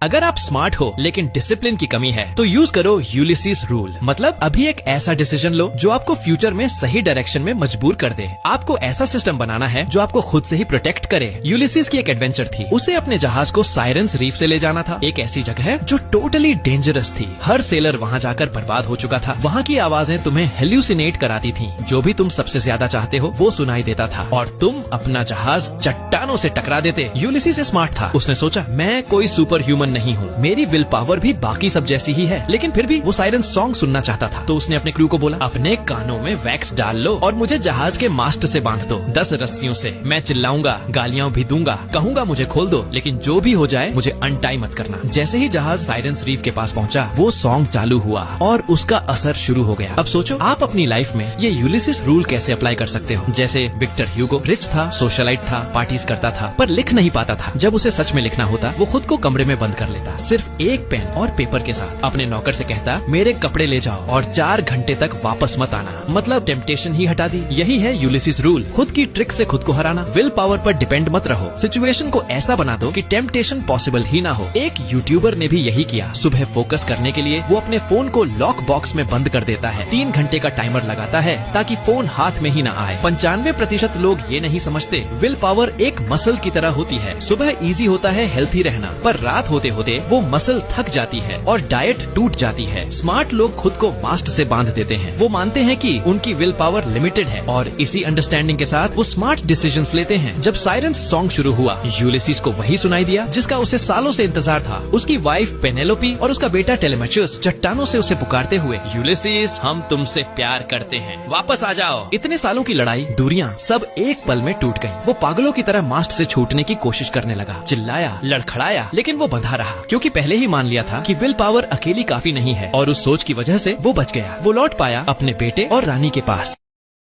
अगर आप स्मार्ट हो लेकिन डिसिप्लिन की कमी है तो यूज करो यूलिसीज रूल। मतलब अभी एक ऐसा डिसीजन लो जो आपको फ्यूचर में सही डायरेक्शन में मजबूर कर दे। आपको ऐसा सिस्टम बनाना है जो आपको खुद से ही प्रोटेक्ट करे। यूलिसीज की एक एडवेंचर थी, उसे अपने जहाज को साइरेंस रीफ से ले जाना था, एक ऐसी जगह जो टोटली डेंजरस थी। हर सेलर वहाँ जाकर बर्बाद हो चुका था। वहाँ की आवाजें तुम्हें हेल्यूसिनेट कराती थी। जो भी तुम सबसे ज्यादा चाहते हो वो सुनाई देता था और तुम अपना जहाज चट्टानों से टकरा देते। यूलिसीज स्मार्ट था, उसने सोचा मैं कोई सुपर ह्यूमन नहीं हूँ, मेरी विल पावर भी बाकी सब जैसी ही है, लेकिन फिर भी वो साइरन सॉन्ग सुनना चाहता था। तो उसने अपने क्रू को बोला, अपने कानों में वैक्स डाल लो और मुझे जहाज के मास्ट से बांध दो 10 रस्सियों से। मैं चिल्लाऊंगा, गालियां भी दूंगा, कहूंगा मुझे खोल दो, लेकिन जो भी हो जाए मुझे अनटाई मत करना। जैसे ही जहाज साइरेंस रीफ के पास पहुंचा, वो सॉन्ग चालू हुआ और उसका असर शुरू हो गया। अब सोचो आप अपनी लाइफ में ये यूलिसिस रूल कैसे अप्लाई कर सकते हो। जैसे विक्टर ह्यूगो रिच था, सोशलाइट था, पार्टीज करता था, पर लिख नहीं पाता था। जब उसे सच में लिखना होता वो खुद को कमरे में बंद कर लेता, सिर्फ एक पेन और पेपर के साथ। अपने नौकर से कहता, मेरे कपड़े ले जाओ और 4 घंटे तक वापस मत आना। मतलब टेम्पटेशन ही हटा दी। यही है यूलिसिस रूल, खुद की ट्रिक से खुद को हराना। विल पावर पर डिपेंड मत रहो, सिचुएशन को ऐसा बना दो कि टेम्पटेशन पॉसिबल ही ना हो। एक यूट्यूबर ने भी यही किया। सुबह फोकस करने के लिए वो अपने फोन को लॉक बॉक्स में बंद कर देता है, 3 घंटे का टाइमर लगाता है ताकि फोन हाथ में ही ना आए। 95% लोग ये नहीं समझते विल पावर एक मसल की तरह होती है। सुबह इजी होता है हेल्थी रहना, पर रात होते होते वो मसल थक जाती है और डाइट टूट जाती है। स्मार्ट लोग खुद को मास्ट से बांध देते हैं। वो मानते हैं कि उनकी विल पावर लिमिटेड है और इसी अंडरस्टैंडिंग के साथ वो स्मार्ट डिसीजंस लेते हैं। जब साइरेंस सॉन्ग शुरू हुआ, यूलिसीज को वही सुनाई दिया जिसका उसे सालों से इंतजार था। उसकी वाइफ पेनेलोपी और उसका बेटा टेलेमेचस चट्टानों से उसे पुकारते हुए, यूलिसीज हम तुमसे प्यार करते हैं, वापस आ जाओ। इतने सालों की लड़ाई, दूरियां सब एक पल में टूट गयी। वो पागलों की तरह मास्ट से छूटने की कोशिश करने लगा, चिल्लाया, लड़खड़ाया, लेकिन वो बंधा रहा क्योंकि पहले ही मान लिया था कि विल पावर अकेली काफी नहीं है और उस सोच की वजह से वो बच गया। वो लौट पाया अपने बेटे और रानी के पास।